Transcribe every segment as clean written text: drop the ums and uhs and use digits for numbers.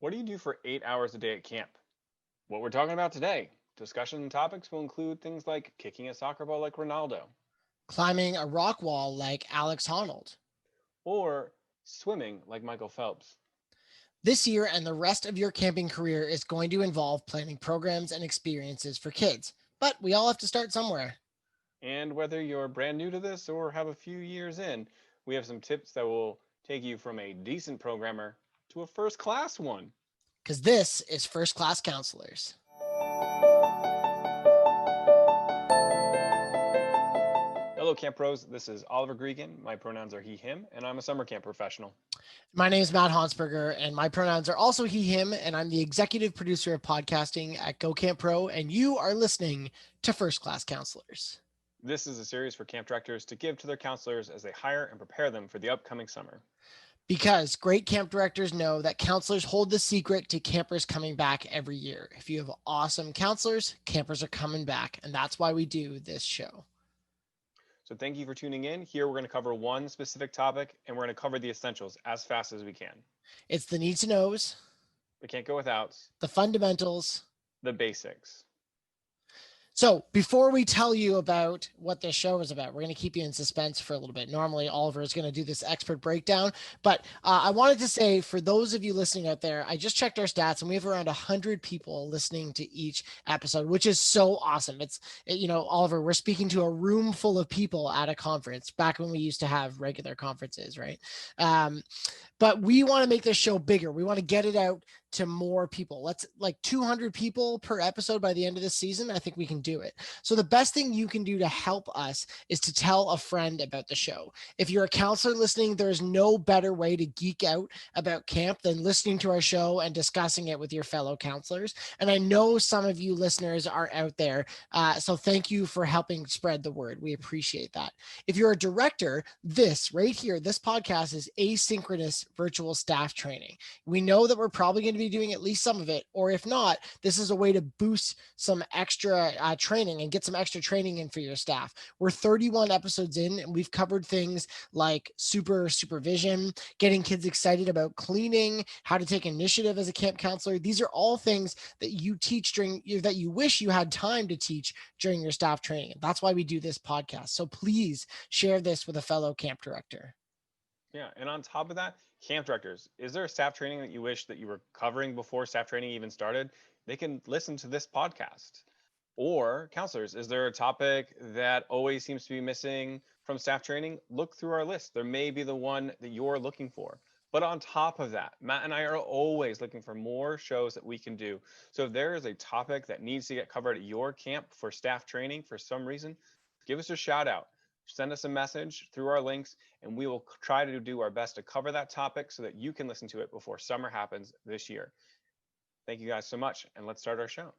What do you do for 8 hours a day at camp? What we're talking about today. Discussion topics will include things like kicking a soccer ball like Ronaldo, Climbing a rock wall like Alex Honnold. or swimming like Michael Phelps, This year and the rest of your camping career is going to involve planning programs and experiences for kids. But we all have to start somewhere. and whether you're brand new to this or have a few years in, we have some tips that will take you from a decent programmer to a first class one. Because this is First Class Counselors. Hello, Camp Pros. This is Oliver Gregan. My pronouns are he, him, and I'm a summer camp professional. My name is Matt Hansberger, and my pronouns are also he, him, and I'm the executive producer of podcasting at Go Camp Pro, and you are listening to First Class Counselors. This is a series for camp directors to give to their counselors as they hire and prepare them for the upcoming summer. Because great camp directors know that counselors hold the secret to campers coming back every year. If you have awesome counselors, campers are coming back, and that's why we do this show. So thank you for tuning in. Here we're going to cover one specific topic and we're going to cover the essentials as fast as we can. It's the need to knows, We can't go without the fundamentals. the basics. So before we tell you about what this show is about, we're going to keep you in suspense for a little bit. Normally, Oliver is going to do this expert breakdown, but I wanted to say for those of you listening out there, I just checked our stats and we have around 100 people listening to each episode, which is so awesome. Oliver, we're speaking to a room full of people at a conference back when we used to have regular conferences, right? But we want to make this show bigger. We want to get it out to more people. Let's like 200 people per episode by the end of this season. I think we can do it. So the best thing you can do to help us is to tell a friend about the show. If you're a counselor listening, there's no better way to geek out about camp than listening to our show and discussing it with your fellow counselors. And I know some of you listeners are out there. So thank you for helping spread the word. We appreciate that. If you're a director, this right here, this podcast is asynchronous virtual staff training. We know that we're probably going to be doing at least some of it, or if not, this is a way to boost some extra training and get some extra training in for your staff. We're 31 episodes in, and we've covered things like supervision, getting kids excited about cleaning, how to take initiative as a camp counselor. These are all things that you teach that you wish you had time to teach during your staff training. That's why we do this podcast. So please share this with a fellow camp director. Yeah, and on top of that, camp directors, is there a staff training that you wish that you were covering before staff training even started? They can listen to this podcast. Or counselors, is there a topic that always seems to be missing from staff training? Look through our list. There may be the one that you're looking for. But on top of that, Matt and I are always looking for more shows that we can do. So if there is a topic that needs to get covered at your camp for staff training for some reason, give us a shout out. Send us a message through our links, and we will try to do our best to cover that topic so that you can listen to it before summer happens this year. Thank you guys so much, and let's start our show.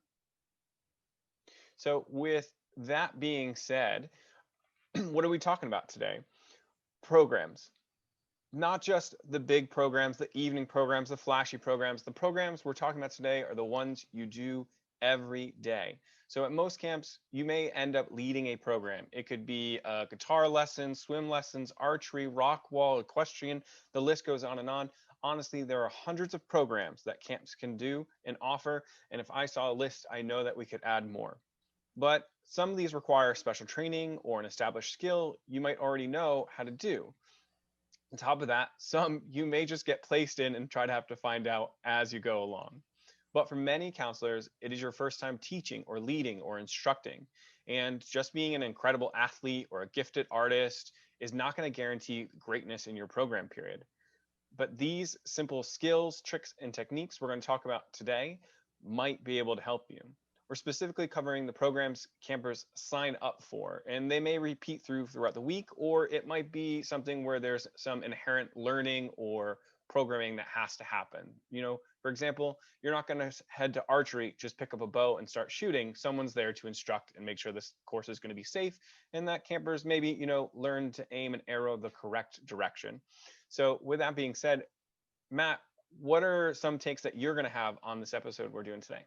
So, with that being said, what are we talking about today? Programs. Not just the big programs, the evening programs, the flashy programs. The programs we're talking about today are the ones you do every day. So at most camps, you may end up leading a program. It could be a guitar lesson, swim lessons, archery, rock wall, equestrian. The list goes on and on. Honestly, there are hundreds of programs that camps can do and offer. And if I saw a list, I know that we could add more. But some of these require special training or an established skill you might already know how to do. On top of that, some you may just get placed in and try to have to find out as you go along. But for many counselors, it is your first time teaching or leading or instructing. And just being an incredible athlete or a gifted artist is not going to guarantee greatness in your program period. But these simple skills, tricks, and techniques we're going to talk about today might be able to help you. We're specifically covering the programs campers sign up for, and they may repeat throughout the week, or it might be something where there's some inherent learning or programming that has to happen. For example, you're not going to head to archery, just pick up a bow and start shooting. Someone's there to instruct and make sure this course is going to be safe, and that campers maybe, learn to aim an arrow the correct direction. So with that being said, Matt, what are some takes that you're going to have on this episode we're doing today?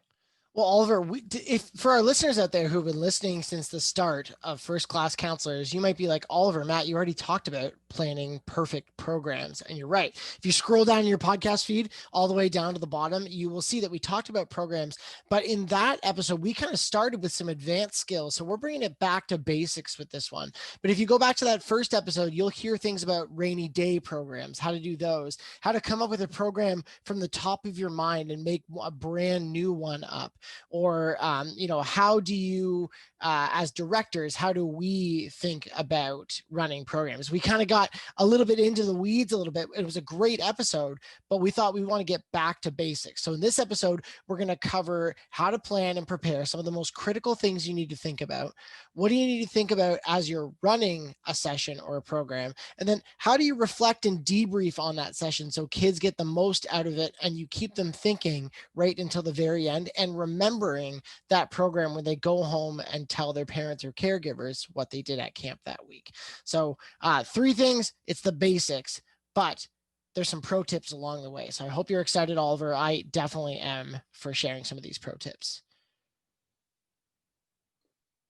Well, Oliver, if for our listeners out there who've been listening since the start of First Class Counselors, you might be like, Oliver, Matt, you already talked about planning perfect programs. And you're right. If you scroll down your podcast feed all the way down to the bottom, you will see that we talked about programs. But in that episode, we kind of started with some advanced skills. So we're bringing it back to basics with this one. But if you go back to that first episode, you'll hear things about rainy day programs, how to do those, how to come up with a program from the top of your mind and make a brand new one up. Or how do you as directors, how do we think about running programs? We kind of got a little bit into the weeds a little bit. It was a great episode, but we thought we want to get back to basics. So in this episode, we're going to cover how to plan and prepare, some of the most critical things you need to think about. What do you need to think about as you're running a session or a program? And then how do you reflect and debrief on that session so kids get the most out of it and you keep them thinking right until the very end and remembering that program when they go home and tell their parents or caregivers what they did at camp that week. So, three things, it's the basics, but there's some pro tips along the way. So I hope you're excited, Oliver. I definitely am for sharing some of these pro tips.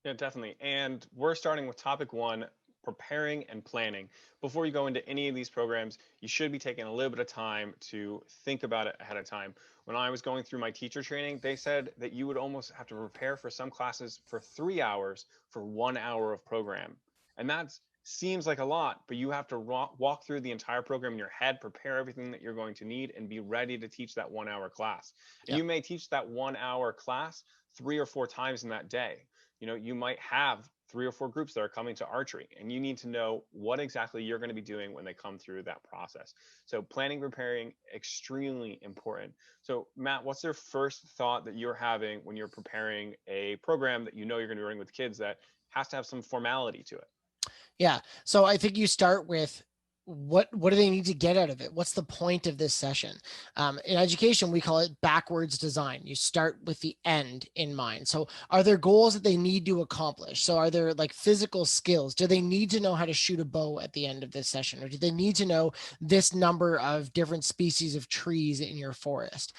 Yeah, definitely. And we're starting with topic one, preparing and planning. Before you go into any of these programs, you should be taking a little bit of time to think about it ahead of time. When I was going through my teacher training, they said that you would almost have to prepare for some classes for 3 hours for 1 hour of program. And that seems like a lot, but you have to walk through the entire program in your head, prepare everything that you're going to need, and be ready to teach that 1 hour class. And Yep. you may teach that 1 hour class 3 or 4 times in that day. You might have 3 or 4 groups that are coming to archery, and you need to know what exactly you're going to be doing when they come through that process. So planning, preparing, extremely important. So Matt, what's your first thought that you're having when you're preparing a program that you're going to be running with kids that has to have some formality to it? Yeah. So I think you start with what do they need to get out of it? What's the point of this session? In education, we call it backwards design. You start with the end in mind. So are there goals that they need to accomplish? So are there like physical skills? Do they need to know how to shoot a bow at the end of this session? Or do they need to know this number of different species of trees in your forest?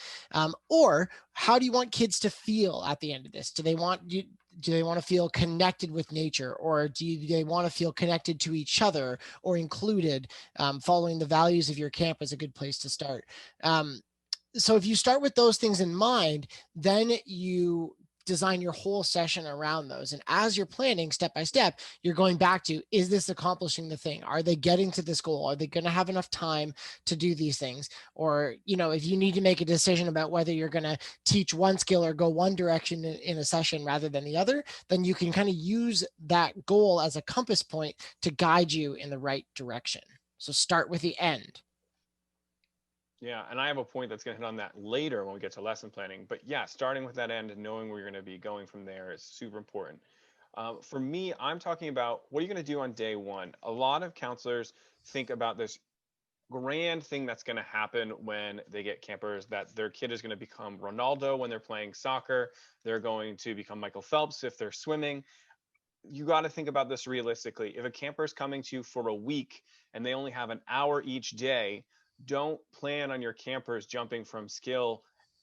Or how do you want kids to feel at the end of this? Do they want to feel connected with nature, or do they want to feel connected to each other or included? Following the values of your camp is a good place to start. So if you start with those things in mind, then you design your whole session around those. And as you're planning step by step, you're going back to, is this accomplishing the thing? Are they getting to this goal? Are they going to have enough time to do these things? Or, if you need to make a decision about whether you're going to teach one skill or go one direction in a session rather than the other, then you can kind of use that goal as a compass point to guide you in the right direction. So start with the end. Yeah, and I have a point that's going to hit on that later when we get to lesson planning. But yeah, starting with that end and knowing where you're going to be going from there is super important. For me, I'm talking about what are you going to do on day one? A lot of counselors think about this grand thing that's going to happen when they get campers, that their kid is going to become Ronaldo when they're playing soccer. They're going to become Michael Phelps if they're swimming. You got to think about this realistically. If a camper is coming to you for a week and they only have an hour each day, don't plan on your campers jumping from skill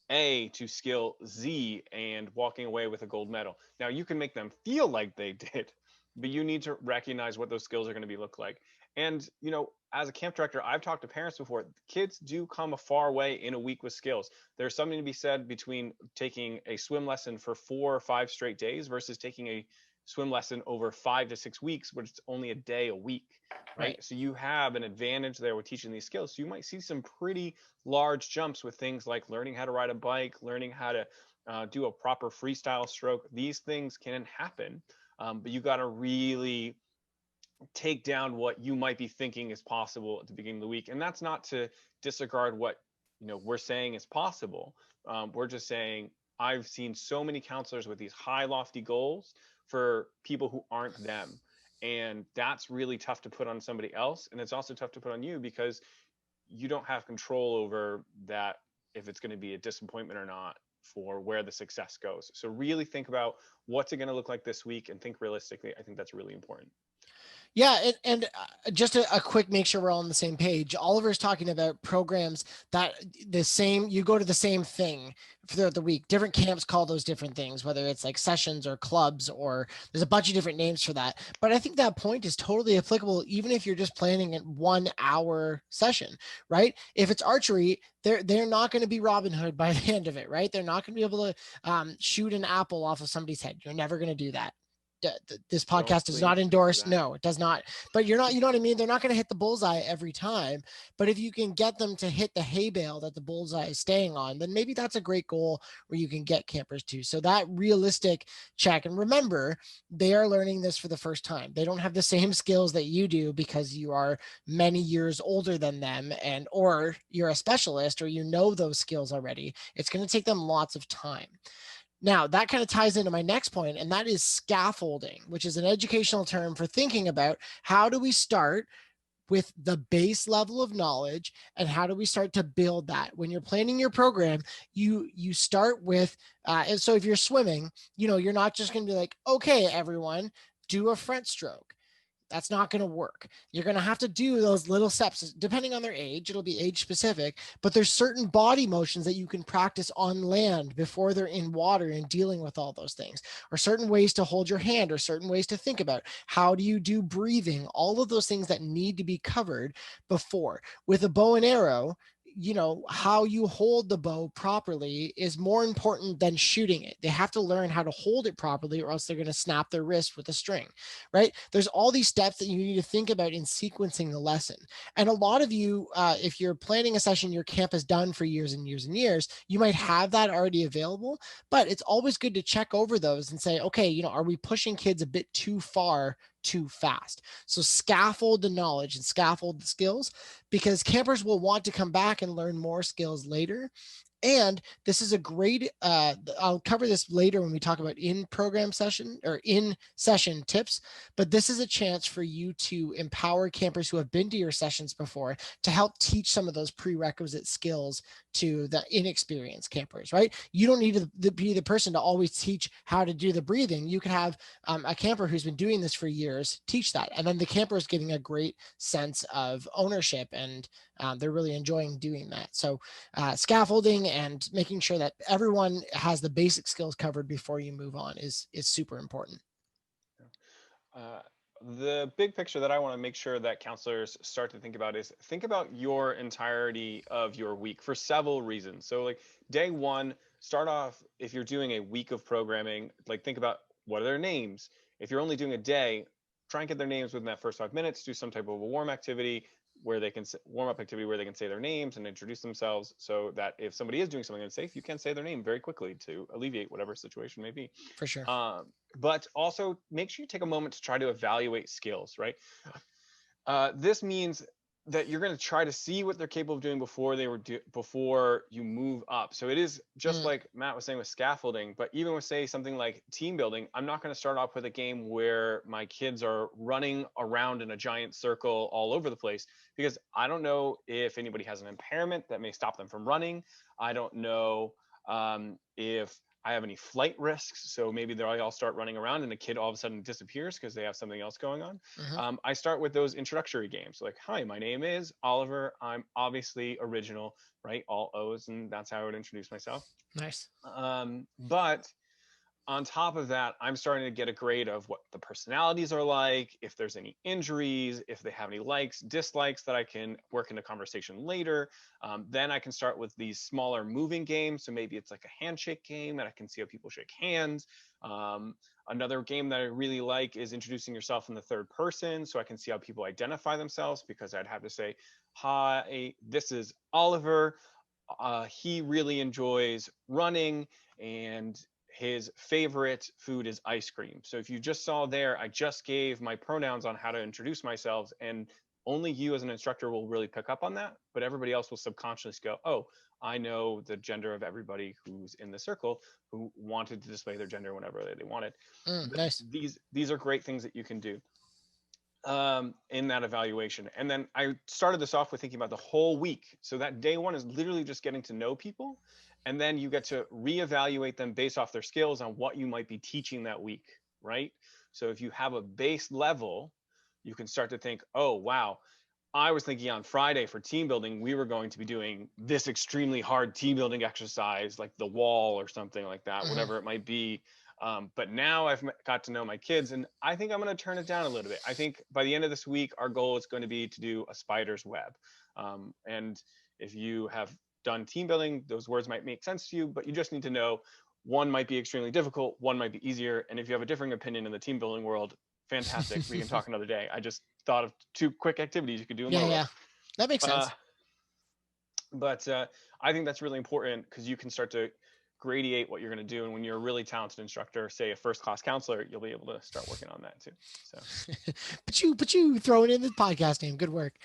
A to skill Z and walking away with a gold medal. Now, you can make them feel like they did, but you need to recognize what those skills are going to be look like. And, as a camp director, I've talked to parents before. Kids do come a far way in a week with skills. There's something to be said between taking a swim lesson for 4 or 5 straight days versus taking a swim lesson over 5 to 6 weeks, but it's only a day a week, right? Right. So you have an advantage there with teaching these skills. So you might see some pretty large jumps with things like learning how to ride a bike, learning how to do a proper freestyle stroke. These things can happen, but you got to really take down what you might be thinking is possible at the beginning of the week. And that's not to disregard what we're saying is possible. We're just saying I've seen so many counselors with these high lofty goals for people who aren't them, and that's really tough to put on somebody else, and it's also tough to put on you because you don't have control over that, if it's going to be a disappointment or not for where the success goes. So really think about what's it going to look like this week and think realistically. I think that's really important. Yeah, and just a quick make sure we're all on the same page. Oliver's talking about programs that the same you go to the same thing throughout the week. Different camps call those different things, whether it's like sessions or clubs or there's a bunch of different names for that. But I think that point is totally applicable even if you're just planning a 1 hour session, right? If it's archery, they're not going to be Robin Hood by the end of it, right? They're not going to be able to shoot an apple off of somebody's head. You're never going to do that. This Don't podcast does not please do endorse. that. No, it does not. But you're not, you know what I mean? They're not going to hit the bullseye every time. But if you can get them to hit the hay bale that the bullseye is staying on, then maybe that's a great goal where you can get campers to. So that realistic check. And remember, they are learning this for the first time. They don't have the same skills that you do because you are many years older than them and or you're a specialist or you know those skills already. It's going to take them lots of time. Now, that kind of ties into my next point, and that is scaffolding, which is an educational term for thinking about how do we start with the base level of knowledge and how do we start to build that. When you're planning your program, you start with and so if you're swimming, you're not just going to be like, okay, everyone, do a front stroke. That's not going to work. You're going to have to do those little steps. Depending on their age, it'll be age specific, but there's certain body motions that you can practice on land before they're in water and dealing with all those things, or certain ways to hold your hand, or certain ways to think about how do you do breathing, all of those things that need to be covered before. With a bow and arrow, how you hold the bow properly is more important than shooting it. They have to learn how to hold it properly or else they're going to snap their wrist with a string, right? There's all these steps that you need to think about in sequencing the lesson. And a lot of you, if you're planning a session your camp has done for years and years and years, you might have that already available, but it's always good to check over those and say, okay, are we pushing kids a bit too far too fast? So scaffold the knowledge and scaffold the skills, because campers will want to come back and learn more skills later. And this is a great, I'll cover this later when we talk about in program session or in session tips, but this is a chance for you to empower campers who have been to your sessions before to help teach some of those prerequisite skills to the inexperienced campers, right? You don't need to be the person to always teach how to do the breathing. You could have a camper who's been doing this for years teach that. And then the camper is getting a great sense of ownership and they're really enjoying doing that. So scaffolding and making sure that everyone has the basic skills covered before you move on is super important. Uh, the big picture that I want to make sure that counselors start to think about is think about your entirety of your week for several reasons. So, like day one, start off if you're doing a week of programming, like think about what are their names. If you're only doing a day, try and get their names within that first 5 minutes. Do some type of a warm activity where they can warm up activity where they can say their names and introduce themselves, so that if somebody is doing something unsafe, you can say their name very quickly to alleviate whatever situation may be. For sure. But also make sure you take a moment to try to evaluate skills, right? This means that you're going to try to see what they're capable of doing before you move up. So it is just like Matt was saying with scaffolding, but even with say something like team building, I'm not going to start off with a game where my kids are running around in a giant circle all over the place, because I don't know if anybody has an impairment that may stop them from running. I don't know if I have any flight risks. So maybe they all start running around and the kid all of a sudden disappears because they have something else going on. I start with those introductory games like, hi, my name is Oliver. I'm obviously original, right? All O's, and that's how I would introduce myself. Nice. But on top of that, I'm starting to get a grade of what the personalities are like, if there's any injuries, if they have any likes, dislikes that I can work into conversation later. Then I can start with these smaller moving games. So maybe it's like a handshake game and I can see how people shake hands. Another game that I really like is introducing yourself in the third person, so I can see how people identify themselves, because I'd have to say, hi, this is Oliver. He really enjoys running and his favorite food is ice cream. So if you just saw there, I just gave my pronouns on how to introduce myself, and only you as an instructor will really pick up on that, but everybody else will subconsciously go, oh, I know the gender of everybody who's in the circle who wanted to display their gender whenever they wanted. Nice. These are great things that you can do in that evaluation. And then I started this off with thinking about the whole week. So that day one is literally just getting to know people. And then you get to reevaluate them based off their skills on what you might be teaching that week, right? So if you have a base level, you can start to think, oh, wow, I was thinking on Friday for team building, we were going to be doing this extremely hard team building exercise, like the wall or something like that, Mhm. whatever it might be. But now I've got to know my kids, and I think I'm going to turn it down a little bit. I think by the end of this week, our goal is going to be to do a spider's web. And if you have done team building, those words might make sense to you, but you just need to know one might be extremely difficult, one might be easier. And if you have a differing opinion in the team building world, fantastic. We can talk another day. I just thought of two quick activities you could do in Yeah, one web. yeah, that makes Uh, sense. but I think that's really important because you can start to gradiate what you're going to do. And when you're a really talented instructor, say a first class counselor, you'll be able to start working on that too. So, But you throw it in the podcast name. Good work.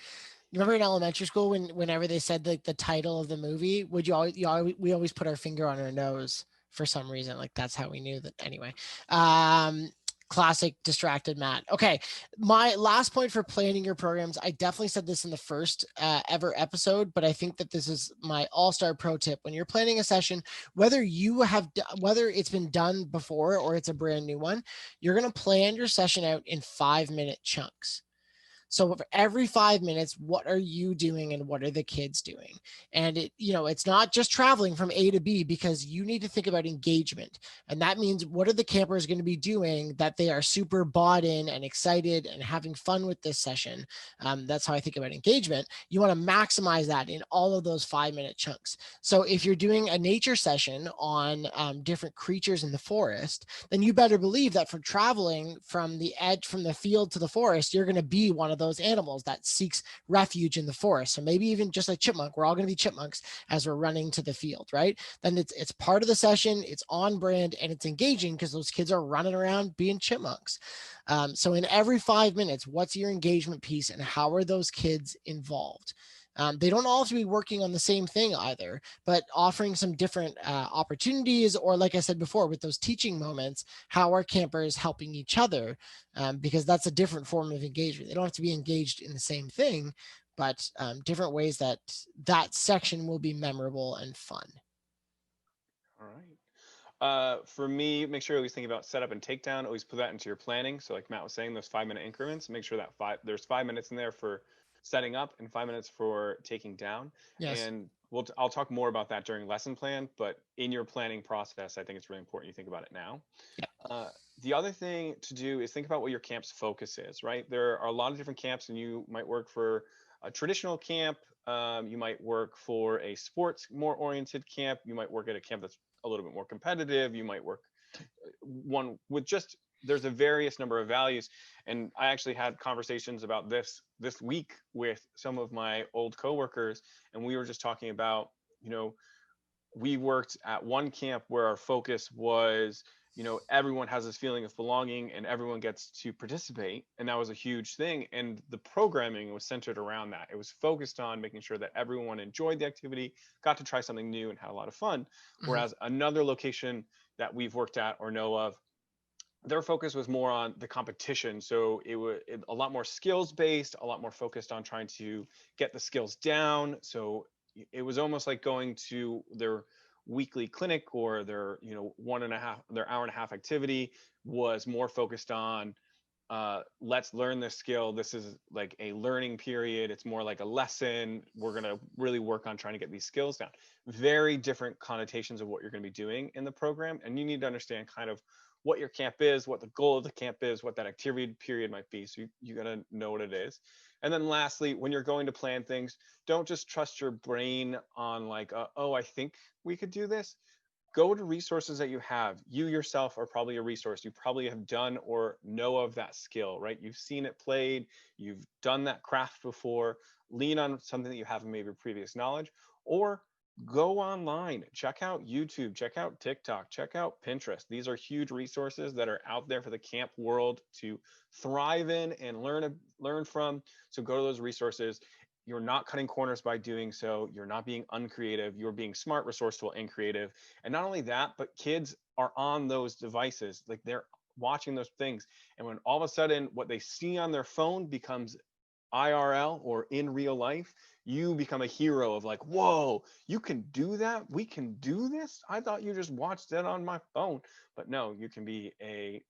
You remember in elementary school whenever they said like the title of the movie, would we always put our finger on our nose for some reason. Like that's how we knew that anyway. Um Classic distracted Matt. Okay. My last point for planning your programs, I definitely said this in the first ever episode, but I think that this is my all-star pro tip. When you're planning a session, whether it's been done before or it's a brand new one, you're going to plan your session out in 5-minute chunks. So for every 5 minutes, what are you doing and what are the kids doing? And it's not just traveling from A to B, because you need to think about engagement. And that means, what are the campers going to be doing that they are super bought in and excited and having fun with this session? That's how I think about engagement. You want to maximize that in all of those 5-minute chunks. So if you're doing a nature session on different creatures in the forest, then you better believe that for traveling from the field to the forest, you're going to be one of those animals that seeks refuge in the forest. So maybe even just like chipmunk, we're all going to be chipmunks as we're running to the field, right? Then it's part of the session, it's on brand, and it's engaging because those kids are running around being chipmunks. So in every 5 minutes, what's your engagement piece and how are those kids involved? They don't all have to be working on the same thing either, but offering some different opportunities, or like I said before, with those teaching moments, how are campers helping each other? Because that's a different form of engagement. They don't have to be engaged in the same thing, but different ways that that section will be memorable and fun. all right. For me, make sure you always think about setup and takedown. Always put that into your planning. So, like Matt was saying, those 5 minute increments. Make sure that there's 5 minutes in there for setting up and 5 minutes for taking down. Yes. And I'll talk more about that during lesson plan. But in your planning process, I think it's really important you think about it now. Yeah. Uh, the other thing to do is think about what your camp's focus is. Right, there are a lot of different camps, and you might work for a traditional camp. You might work for a sports more oriented camp. You might work at a camp that's a little bit more competitive. You might work one with just there's a various number of values. And I actually had conversations about this week with some of my old coworkers, and we were just talking about, we worked at one camp where our focus was, everyone has this feeling of belonging and everyone gets to participate, and that was a huge thing. And the programming was centered around that. It was focused on making sure that everyone enjoyed the activity, got to try something new, and had a lot of fun. Mhm. Whereas another location that we've worked at or know of, their focus was more on the competition. So it was a lot more skills based, a lot more focused on trying to get the skills down. So it was almost like going to their weekly clinic or their, their hour and a half activity was more focused on, let's learn this skill. This is like a learning period. It's more like a lesson. We're going to really work on trying to get these skills down. Very different connotations of what you're going to be doing in the program. And you need to understand kind of what your camp is, what the goal of the camp is, what that activity period might be. So you got to know what it is. And then lastly, when you're going to plan things, don't just trust your brain on like, oh, I think we could do this. Go to resources that you have. You yourself are probably a resource. You probably have done or know of that skill, right? You've seen it played, you've done that craft before. Lean on something that you have in maybe previous knowledge, or go online, check out YouTube, check out TikTok, check out Pinterest. These are huge resources that are out there for the camp world to thrive in and learn from. So go to those resources. You're not cutting corners by doing so. You're not being uncreative. You're being smart, resourceful, and creative. And not only that, but kids are on those devices. Like they're watching those things. And when all of a sudden what they see on their phone becomes IRL or in real life, you become a hero of like, whoa, you can do that? We can do this? I thought you just watched it on my phone. But no, you can be a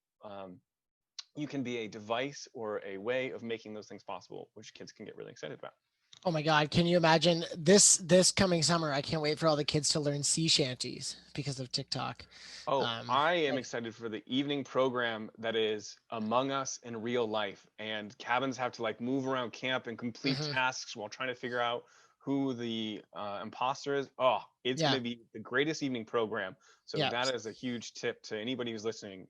you can be a device or a way of making those things possible, which kids can get really excited about. Oh my God, can you imagine this coming summer? I can't wait for all the kids to learn sea shanties because of TikTok. Oh, Um, I am like, excited for the evening program that is Among Us in real life. And cabins have to like move around camp and complete mhm, tasks while trying to figure out who the imposter is. Oh, it's going yeah, to be the greatest evening program. So yeah, that is a huge tip to anybody who's listening.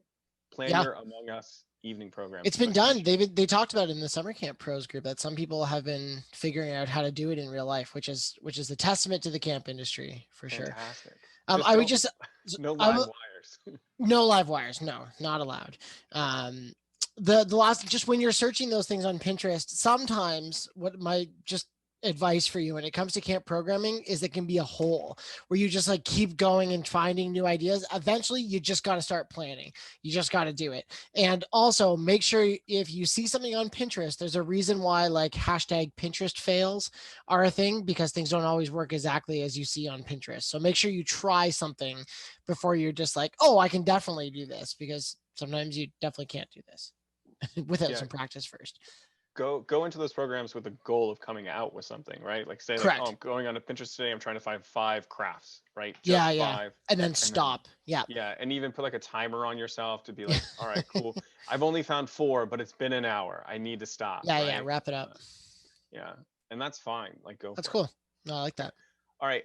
Plan yeah. your Among Us evening program, It's been done. especially. They talked about it in the summer camp pros group that some people have been figuring out how to do it in real life, which is a testament to the camp industry for sure. Fantastic. Just I would don't, just no I live will wires. no live wires, no, not allowed. The last just when you're searching those things on Pinterest, sometimes what my just advice for you when it comes to camp programming is it can be a hole where you just like keep going and finding new ideas. Eventually you just got to start planning. You just got to do it. And also make sure if you see something on Pinterest, there's a reason why like hashtag Pinterest fails are a thing because things don't always work exactly as you see on Pinterest. So make sure you try something before you're just like, oh, I can definitely do this because sometimes you definitely can't do this without Yeah, some practice first. go into those programs with the goal of coming out with something, right? Like say like, oh, Correct. I'm going on a Pinterest today, I'm trying to find 5 crafts, right? Yeah, Just yeah. five. And then And then stop. Yeah. yeah, and even put like a timer on yourself to be Yeah. like, all right, cool. I've only found 4, but it's been an hour. I need to stop, Yeah, yeah. right? Wrap it up. Yeah. And that's fine. Like go That's for it. cool. No, I like that. All right.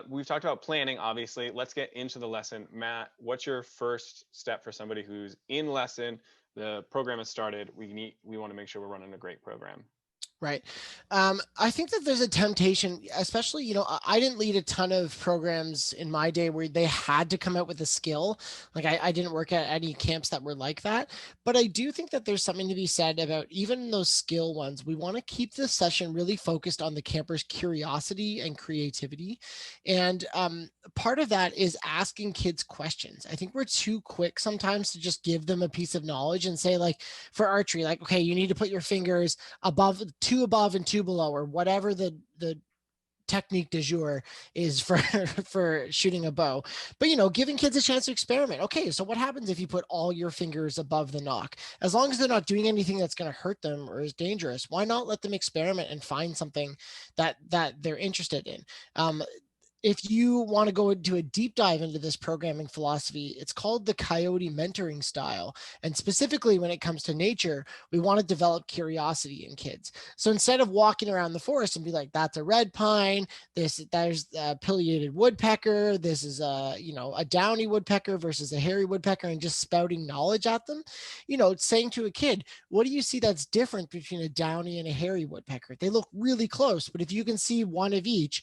We've talked about planning, obviously. Let's get into the lesson. Matt, what's your first step for somebody who's in lesson? The program has started. We want to make sure we're running a great program. Right. I think that there's a temptation, especially, I didn't lead a ton of programs in my day where they had to come out with a skill. Like I didn't work at any camps that were like that. But I do think that there's something to be said about even those skill ones. We want to keep the session really focused on the camper's curiosity and creativity. And part of that is asking kids questions. I think we're too quick sometimes to just give them a piece of knowledge and say, like, for archery, like, okay, you need to put your fingers above and two below, or whatever the technique du jour is for for shooting a bow. But giving kids a chance to experiment. Okay, so what happens if you put all your fingers above the nock? As long as they're not doing anything that's going to hurt them or is dangerous, why not let them experiment and find something that they're interested in? If you want to go into a deep dive into this programming philosophy, it's called the coyote mentoring style. And specifically when it comes to nature, we want to develop curiosity in kids. So instead of walking around the forest and be like, that's a red pine, there's a pileated woodpecker, this is a downy woodpecker versus a hairy woodpecker, and just spouting knowledge at them, saying to a kid, what do you see that's different between a downy and a hairy woodpecker? They look really close, but if you can see one of each,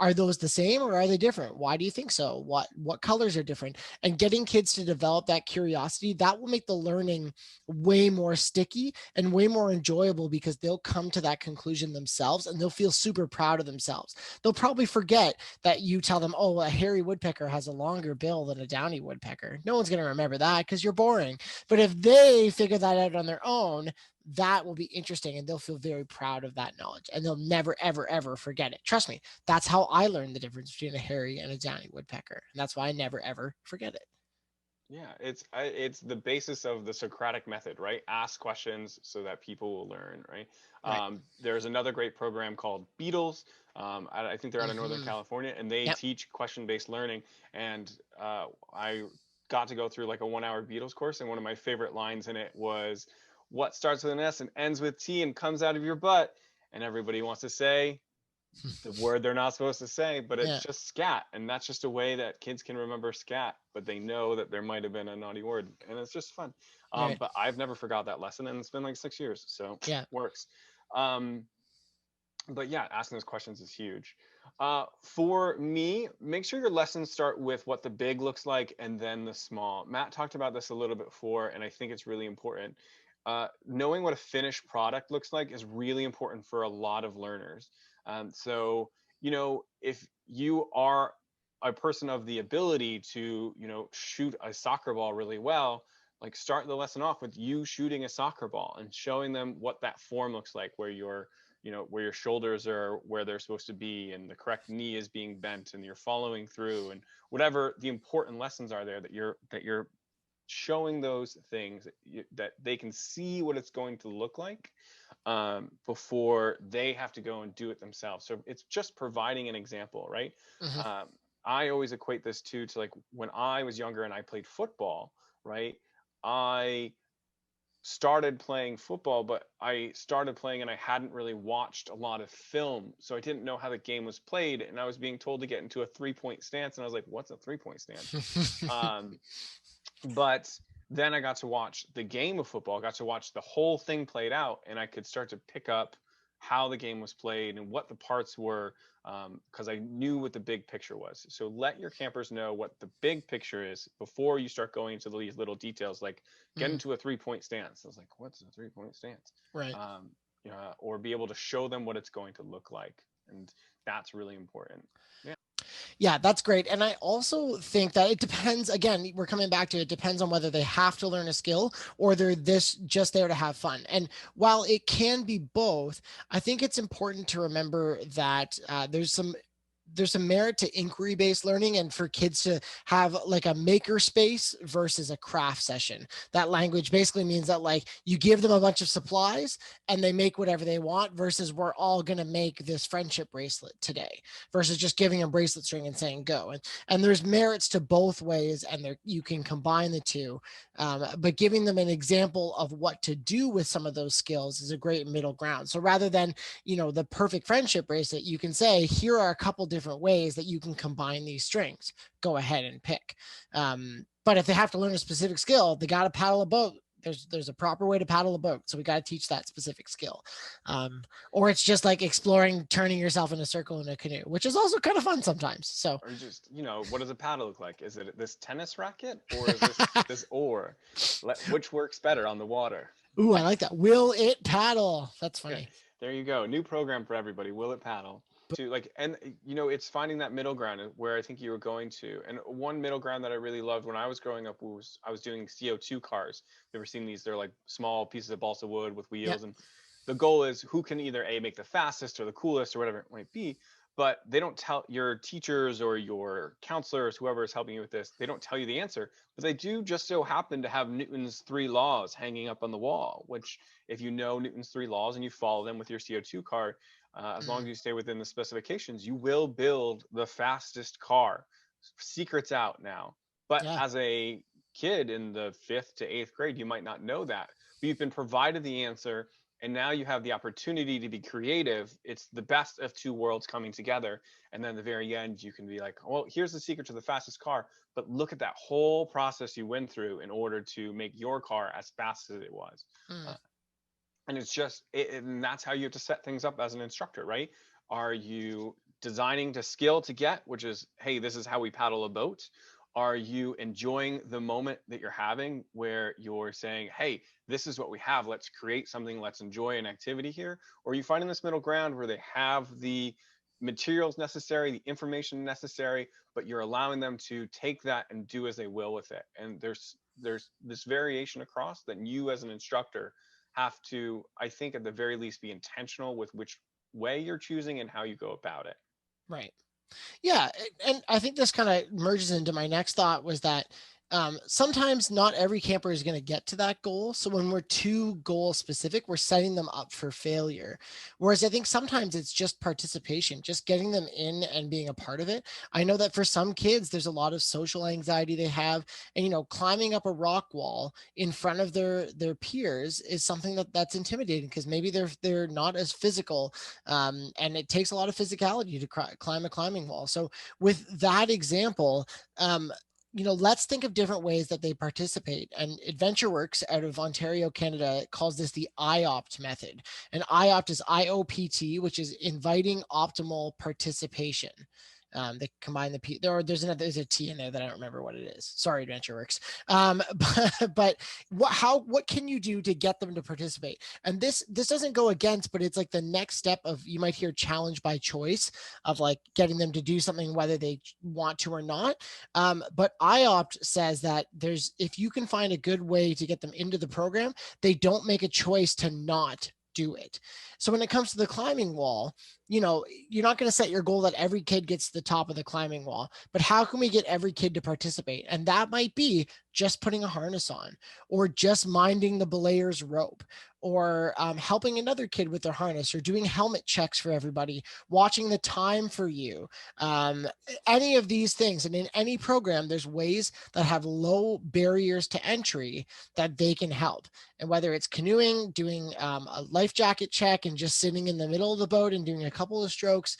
are those the same or are they different? Why do you think so? What colors are different? And getting kids to develop that curiosity, that will make the learning way more sticky and way more enjoyable because they'll come to that conclusion themselves and they'll feel super proud of themselves. They'll probably forget that you tell them, oh, a hairy woodpecker has a longer bill than a downy woodpecker. No one's going to remember that because you're boring. But if they figure that out on their own, that will be interesting and they'll feel very proud of that knowledge and they'll never, ever, ever forget it. Trust me, that's how I learned the difference between a hairy and a downy woodpecker. And that's why I never, ever forget it. Yeah, it's the basis of the Socratic method, right? Ask questions so that people will learn, right? Right. There's another great program called Beatles. I think they're out of Northern Mm-hmm. California, and they Yep. teach question-based learning. And I got to go through like a 1 hour Beatles course, and one of my favorite lines in it was, "What starts with an S and ends with T and comes out of your butt?" And everybody wants to say the word they're not supposed to say, but it's Yeah. just scat. And that's just a way that kids can remember scat, but they know that there might have been a naughty word. And it's just fun. Right. But I've never forgot that lesson, and it's been like 6 years. So Yeah. works. Um, but yeah, asking those questions is huge. For me, make sure your lessons start with what the big looks like and then the small. Matt talked about this a little bit before, and I think it's really important. Knowing what a finished product looks like is really important for a lot of learners. So, if you are a person of the ability to, shoot a soccer ball really well, like start the lesson off with you shooting a soccer ball and showing them what that form looks like, where your shoulders are where they're supposed to be and the correct knee is being bent and you're following through, and whatever the important lessons are there that you're showing those things that they can see what it's going to look like before they have to go and do it themselves. So it's just providing an example, right? Mhm. Um, I always equate this to like when I was younger and I played football, right? I started playing football, but I started playing and I hadn't really watched a lot of film. So I didn't know how the game was played. And I was being told to get into a 3-point stance. And I was like, what's a 3-point stance? Um, but then I got to watch the game of football, got to watch the whole thing played out, and I could start to pick up how the game was played and what the parts were, because I knew what the big picture was. So let your campers know what the big picture is before you start going into these little details, like get Mhm. into a 3-point stance. I was like, what's a 3-point stance? Right. Um, or be able to show them what it's going to look like, and that's really important. Yeah. Yeah, that's great. And I also think that it depends, again, we're coming back to it depends on whether they have to learn a skill or they're this just there to have fun. And while it can be both, I think it's important to remember that there's some merit to inquiry based learning and for kids to have like a maker space versus a craft session. That language basically means that like you give them a bunch of supplies and they make whatever they want versus we're all going to make this friendship bracelet today versus just giving a bracelet string and saying go. And there's merits to both ways, and there you can combine the two. But giving them an example of what to do with some of those skills is a great middle ground. So rather than the perfect friendship bracelet, you can say here are a couple different ways that you can combine these strings. Go ahead and pick. But if they have to learn a specific skill, they got to paddle a boat. There's a proper way to paddle a boat, so we got to teach that specific skill. um, or it's just like exploring turning yourself in a circle in a canoe, which is also kind of fun sometimes. So Or just, what does a paddle look like? Is it this tennis racket or is this oar? Which works better on the water? ooh, I like that. Will it paddle? That's Yeah, funny. there you go. New program for everybody. Will it paddle? To like, and it's finding that middle ground where I think you were going to. And one middle ground that I really loved when I was growing up was I was doing CO2 cars. You ever seen these? They're like small pieces of balsa wood with Yeah. wheels, and the goal is who can either make the fastest or the coolest or whatever it might be. But they don't tell your teachers or your counselors, whoever is helping you with this, they don't tell you the answer, but they do just so happen to have Newton's 3 laws hanging up on the wall, which if you know Newton's 3 laws and you follow them with your CO2 car, as long as Mm, you stay within the specifications, you will build the fastest car. Secrets out now. But yeah. as a kid in the 5th to 8th grade, you might not know that. But you've been provided the answer, and now you have the opportunity to be creative. It's the best of two worlds coming together. And then at the very end, you can be like, well, here's the secret to the fastest car. But look at that whole process you went through in order to make your car as fast as it was. Mm, Uh, and it's just and that's how you have to set things up as an instructor, right? Are you designing to skill to get, which is, hey, this is how we paddle a boat? Are you enjoying the moment that you're having where you're saying, hey, this is what we have, let's create something, let's enjoy an activity here? Or are you finding this middle ground where they have the materials necessary, the information necessary, but you're allowing them to take that and do as they will with it? And there's this variation across that you as an instructor have to, I think, at the very least, be intentional with which way you're choosing and how you go about it. right. Yeah, and I think this kind of merges into my next thought was that sometimes not every camper is going to get to that goal. So when we're too goal specific, we're setting them up for failure. Whereas I think sometimes it's just participation, just getting them in and being a part of it. I know that for some kids, there's a lot of social anxiety they have, and climbing up a rock wall in front of their peers is something that's intimidating because maybe they're not as physical, and it takes a lot of physicality to climb a climbing wall. So with that example, let's think of different ways that they participate. And AdventureWorks out of Ontario, Canada, calls this the IOPT method. And IOPT is IOPT, which is inviting optimal participation. They combine the P. There's a T in there that I don't remember what it is. Sorry, AdventureWorks. But what can you do to get them to participate? And this doesn't go against, but it's like the next step of, you might hear challenge by choice, of like getting them to do something whether they want to or not. But IOPT says that if you can find a good way to get them into the program, they don't make a choice to not do it. So when it comes to the climbing wall, you're not going to set your goal that every kid gets to the top of the climbing wall, but how can we get every kid to participate? And that might be just putting a harness on, or just minding the belayer's rope, or helping another kid with their harness, or doing helmet checks for everybody, watching the time for you, any of these things. And in any program, there's ways that have low barriers to entry that they can help. And whether it's canoeing, doing a life jacket check and just sitting in the middle of the boat and doing a couple of strokes,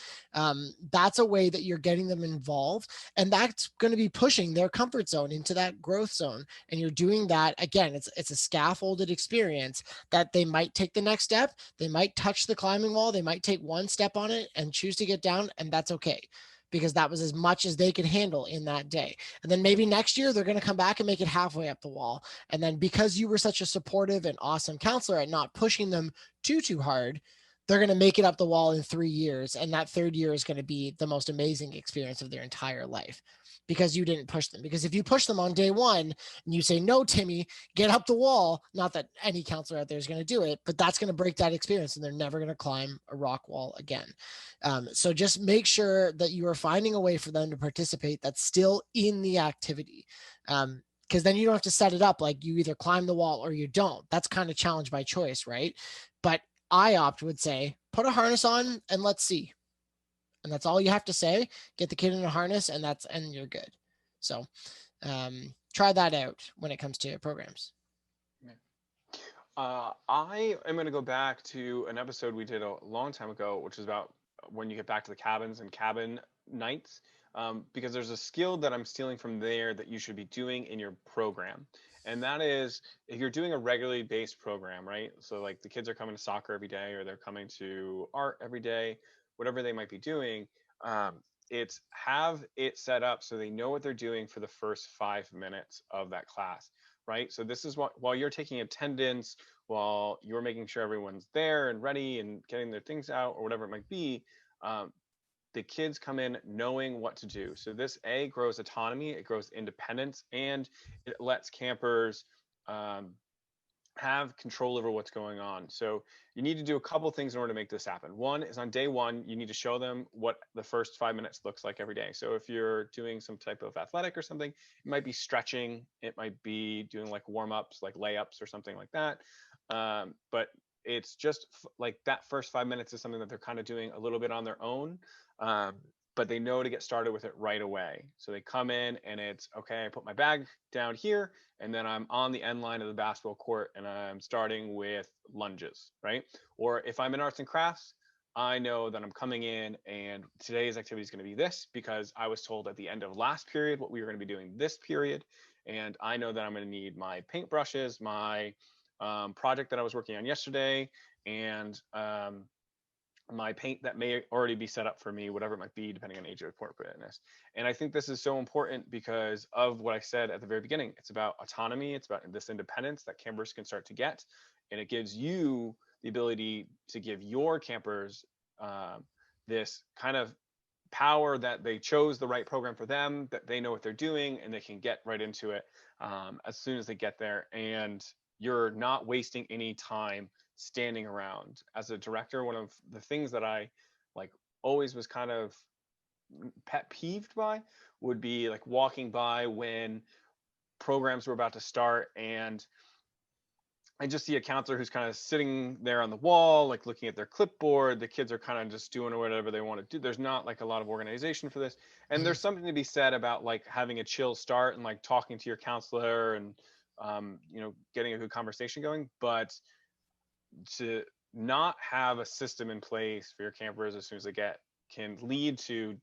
that's a way that you're getting them involved. And that's going to be pushing their comfort zone into that growth zone. And you're doing that, again, it's a scaffolded experience that they might take the next step. They might touch the climbing wall. They might take one step on it and choose to get down. And that's okay, because that was as much as they could handle in that day. And then maybe next year they're going to come back and make it halfway up the wall. And then because you were such a supportive and awesome counselor at not pushing them too hard, they're going to make it up the wall in 3 years. And that third year is going to be the most amazing experience of their entire life, because you didn't push them. Because if you push them on day one and you say, no, Timmy, get up the wall, not that any counselor out there is going to do it, but that's going to break that experience and they're never going to climb a rock wall again. So just make sure that you are finding a way for them to participate that's still in the activity. Because then you don't have to set it up like you either climb the wall or you don't. That's kind of challenge by choice, right? But IOPT would say, put a harness on and let's see. And that's all you have to say. Get the kid in a harness and you're good. So try that out when it comes to programs. I am going to go back to an episode we did a long time ago, which is about when you get back to the cabins and cabin nights, because there's a skill that I'm stealing from there that you should be doing in your program. And that is, if you're doing a regularly based program, right? So like the kids are coming to soccer every day, or they're coming to art every day, whatever they might be doing, it's have it set up so they know what they're doing for the first 5 minutes of that class, right? So this is what, while you're taking attendance, while you're making sure everyone's there and ready and getting their things out or whatever it might be, the kids come in knowing what to do. So this grows autonomy, it grows independence, and it lets campers have control over what's going on. So you need to do a couple things in order to make this happen. One is, on day one, you need to show them what the first 5 minutes looks like every day. So if you're doing some type of athletic or something, it might be stretching, it might be doing like warm-ups, like layups or something like that. But it's just like that first 5 minutes is something that they're kind of doing a little bit on their own. But they know to get started with it right away. So they come in and it's, okay, I put my bag down here, and then I'm on the end line of the basketball court and I'm starting with lunges, right? Or if I'm in arts and crafts, I know that I'm coming in and today's activity is going to be this, because I was told at the end of last period what we were going to be doing this period. And I know that I'm going to need my paintbrushes, my project that I was working on yesterday, and my paint that may already be set up for me, whatever it might be, depending on age of appropriateness. And I think this is so important because of what I said at the very beginning. It's about autonomy. It's about this independence that campers can start to get. And it gives you the ability to give your campers this kind of power that they chose the right program for them, that they know what they're doing, and they can get right into it as soon as they get there. And you're not wasting any time standing around. As a director, one of the things that I like always was kind of pet peeved by would be like walking by when programs were about to start, and I just see a counselor who's kind of sitting there on the wall, like looking at their clipboard. The kids are kind of just doing whatever they want to do. There's not like a lot of organization for this. And there's something to be said about like having a chill start and like talking to your counselor and, getting a good conversation going. But to not have a system in place for your campers as soon as they get can lead to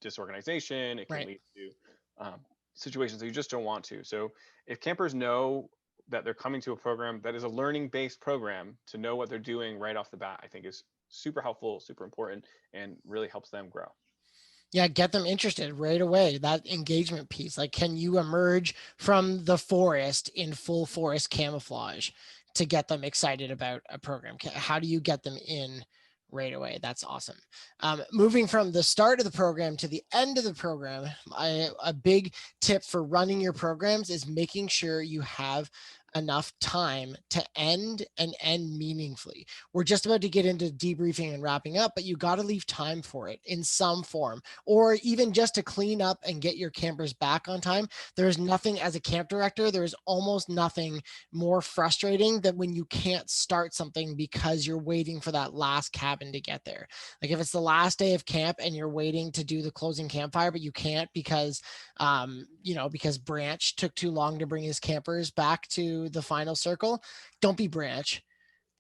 disorganization. It can Right. lead to situations that you just don't want to. So if campers know that they're coming to a program that is a learning based program, to know what they're doing right off the bat, I think is super helpful, super important, and really helps them grow. Yeah, get them interested right away. That engagement piece. Like, can you emerge from the forest in full forest camouflage to get them excited about a program? How do you get them in right away? That's awesome. Moving from the start of the program to the end of the program, a big tip for running your programs is making sure you have enough time to end and end meaningfully. We're just about to get into debriefing and wrapping up, but you got to leave time for it in some form, or even just to clean up and get your campers back on time. There's nothing, as a camp director, there's almost nothing more frustrating than when you can't start something because you're waiting for that last cabin to get there. Like if it's the last day of camp and you're waiting to do the closing campfire, but you can't because because Branch took too long to bring his campers back to the final circle. Don't be Branch.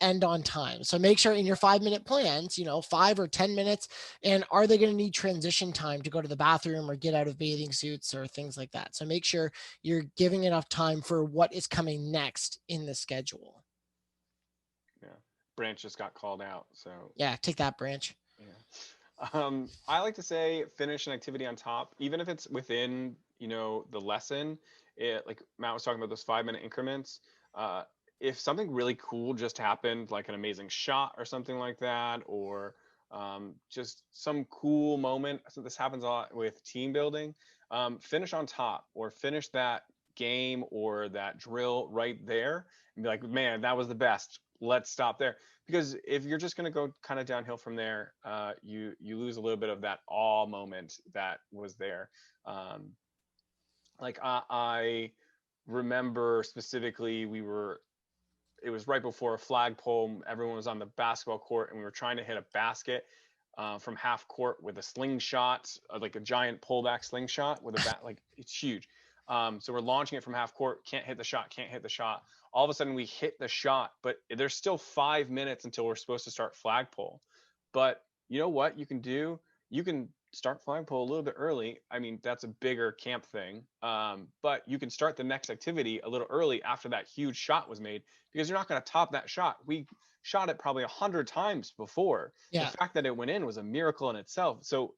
End on time. So make sure in your 5 minute plans, 5 or 10 minutes. And are they going to need transition time to go to the bathroom or get out of bathing suits or things like that? So make sure you're giving enough time for what is coming next in the schedule. Yeah. Branch just got called out. So Yeah, take that, Branch. yeah. I like to say finish an activity on top, even if it's within, the lesson. Like Matt was talking about those 5 minute increments. Uh, if something really cool just happened, like an amazing shot or something like that, or just some cool moment. So this happens a lot with team building. Finish on top or finish that game or that drill right there and be like, man, that was the best. Let's stop there, because if you're just going to go kind of downhill from there, you lose a little bit of that awe moment that was there. Um, like I remember specifically, it was right before a flagpole. Everyone was on the basketball court, and we were trying to hit a basket from half court with a slingshot, like a giant pullback slingshot with a bat. Like it's huge. So we're launching it from half court. Can't hit the shot. Can't hit the shot. All of a sudden, we hit the shot, but there's still 5 minutes until we're supposed to start flagpole. But you know what you can do? You can start flagpole a little bit early. I mean, that's a bigger camp thing. But you can start the next activity a little early after that huge shot was made, because you're not going to top that shot. We shot it probably 100 times before. The Yeah. fact that it went in was a miracle in itself. So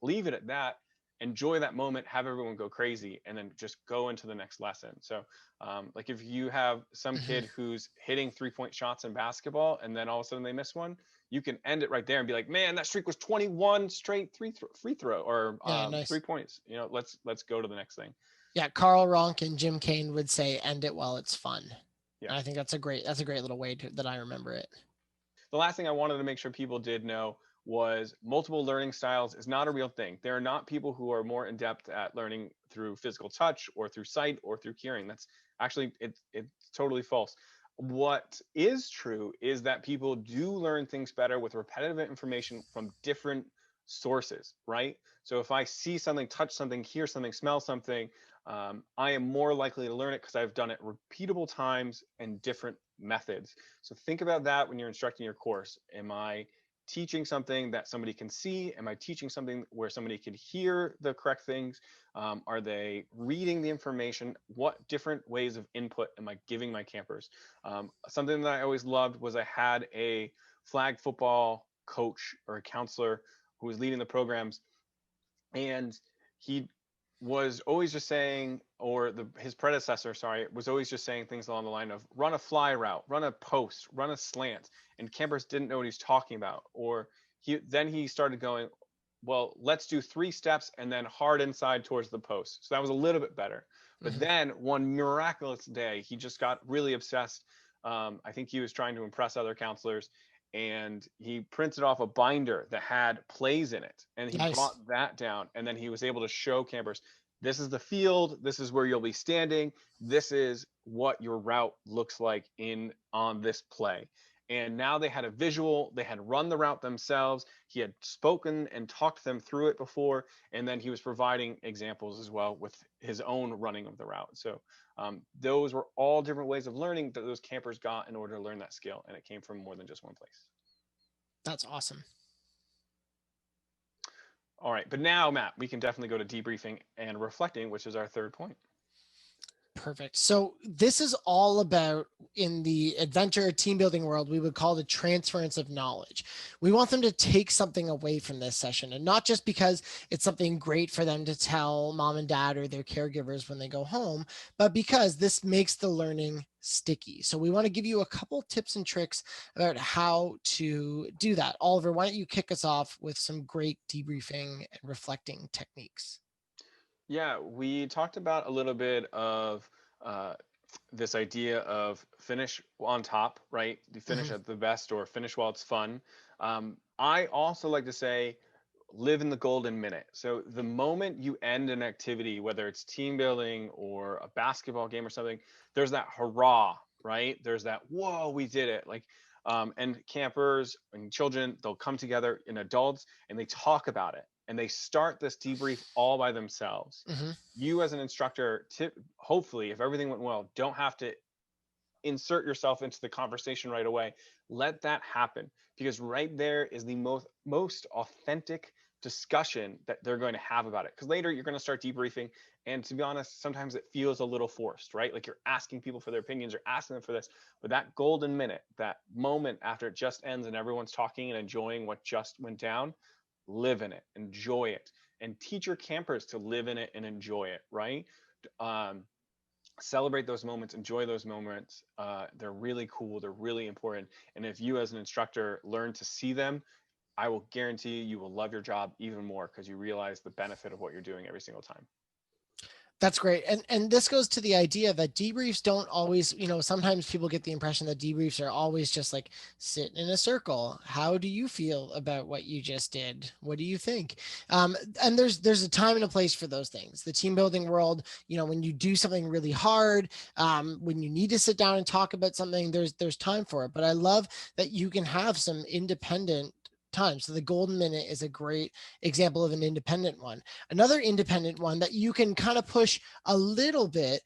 leave it at that. Enjoy that moment, have everyone go crazy, and then just go into the next lesson. So, like if you have some Mhm. kid who's hitting 3 point shots in basketball and then all of a sudden they miss one, you can end it right there and be like, man, that streak was 21 straight free throw or Yeah, 3 nice. points. Let's go to the next thing. Yeah, Carl Ronk and Jim Kane would say end it while it's fun. Yeah. And I think that's a great little way that I remember it. The last thing I wanted to make sure people did know was multiple learning styles is not a real thing. There are not people who are more in depth at learning through physical touch or through sight or through hearing. That's actually it's totally false. What is true is that people do learn things better with repetitive information from different sources, right? So if I see something, touch something, hear something, smell something, I am more likely to learn it because I've done it repeatable times and different methods. So think about that when you're instructing your course. Am I teaching something that somebody can see? Am I teaching something where somebody can hear the correct things? Are they reading the information? What different ways of input am I giving my campers? Something that I always loved was I had a flag football coach or a counselor who was leading the programs, and he was always just saying, or his predecessor, sorry, was always just saying things along the line of run a fly route, run a post, run a slant, and campers didn't know what he's talking about. Or he started going, well, let's do 3 steps and then hard inside towards the post. So that was a little bit better. But Mhm. then one miraculous day, he just got really obsessed. I think he was trying to impress other counselors, and he printed off a binder that had plays in it, and he Nice. brought that down, and then he was able to show campers, this is the field, this is where you'll be standing, this is what your route looks like in on this play. And now they had a visual, they had run the route themselves, he had spoken and talked them through it before, and then he was providing examples as well with his own running of the route. So those were all different ways of learning that those campers got in order to learn that skill, and it came from more than just one place. That's awesome. All right, but now, Matt, we can definitely go to debriefing and reflecting, which is our third point. Perfect. So this is all about, in the adventure team building world, we would call the transference of knowledge. We want them to take something away from this session, and not just because it's something great for them to tell mom and dad or their caregivers when they go home, but because this makes the learning sticky. So we want to give you a couple tips and tricks about how to do that. Oliver, why don't you kick us off with some great debriefing and reflecting techniques? Yeah, we talked about a little bit of uh, this idea of finish on top, right? You finish Mhm. at the best or finish while it's fun. I also like to say live in the golden minute. So the moment you end an activity, whether it's team building or a basketball game or something, there's that hurrah, right? There's that, whoa, we did it. Like, and campers and children, they'll come together in adults and they talk about it and they start this debrief all by themselves. Mhm. You as an instructor, hopefully, if everything went well, don't have to insert yourself into the conversation right away. Let that happen because right there is the most authentic discussion that they're going to have about it. Because later you're going to start debriefing, and to be honest, sometimes it feels a little forced, right? Like you're asking people for their opinions or asking them for this. But that golden minute, that moment after it just ends and everyone's talking and enjoying what just went down, live in it, enjoy it, and teach your campers to live in it and enjoy it, right? Um, Celebrate those moments, enjoy those moments. They're really cool, they're really important, and if you as an instructor learn to see them, I will guarantee you will love your job even more because you realize the benefit of what you're doing every single time. That's great. And this goes to the idea that debriefs don't always, sometimes people get the impression that debriefs are always just like sit in a circle. How do you feel about what you just did? What do you think? And there's a time and a place for those things. The team building world, when you do something really hard, when you need to sit down and talk about something, there's time for it. But I love that you can have some independent time. So the golden minute is a great example of an independent one. Another independent one that you can kind of push a little bit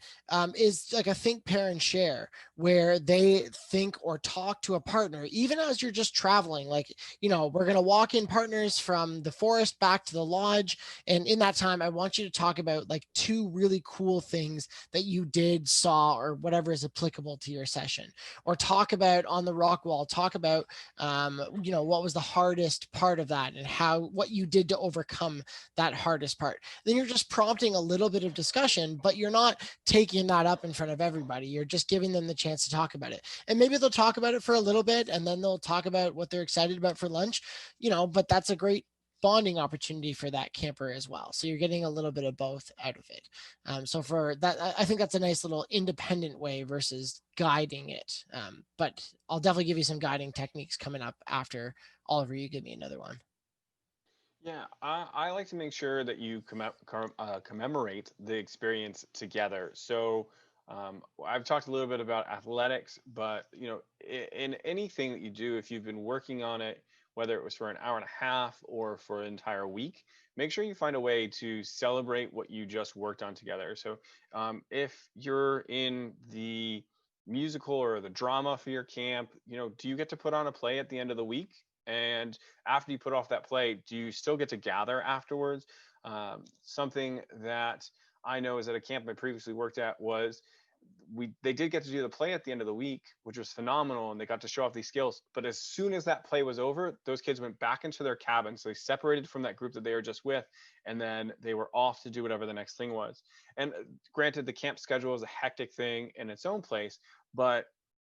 is like a think, pair, and share, where they think or talk to a partner, even as you're just traveling. Like, we're going to walk in partners from the forest back to the lodge. And in that time, I want you to talk about like two really cool things that you did, saw, or whatever is applicable to your session. Or talk about on the rock wall, talk about, what was the hardest part of that and what you did to overcome that hardest part. Then you're just prompting a little bit of discussion, but you're not taking that up in front of everybody. You're just giving them the chance to talk about it. And maybe they'll talk about it for a little bit and then they'll talk about what they're excited about for lunch, but that's a great bonding opportunity for that camper as well. So you're getting a little bit of both out of it. So for that, I think that's a nice little independent way versus guiding it. But I'll definitely give you some guiding techniques coming up after Oliver, you give me another one. Yeah, I like to make sure that you commemorate the experience together. So I've talked a little bit about athletics, but in anything that you do, if you've been working on it, whether it was for an hour and a half or for an entire week, make sure you find a way to celebrate what you just worked on together. So if you're in the musical or the drama for your camp, do you get to put on a play at the end of the week? And after you put off that play, do you still get to gather afterwards? Something that I know is at a camp I previously worked at was they did get to do the play at the end of the week, which was phenomenal, and they got to show off these skills. But as soon as that play was over, those kids went back into their cabin, so they separated from that group that they were just with, and then they were off to do whatever the next thing was. And granted, the camp schedule is a hectic thing in its own place, but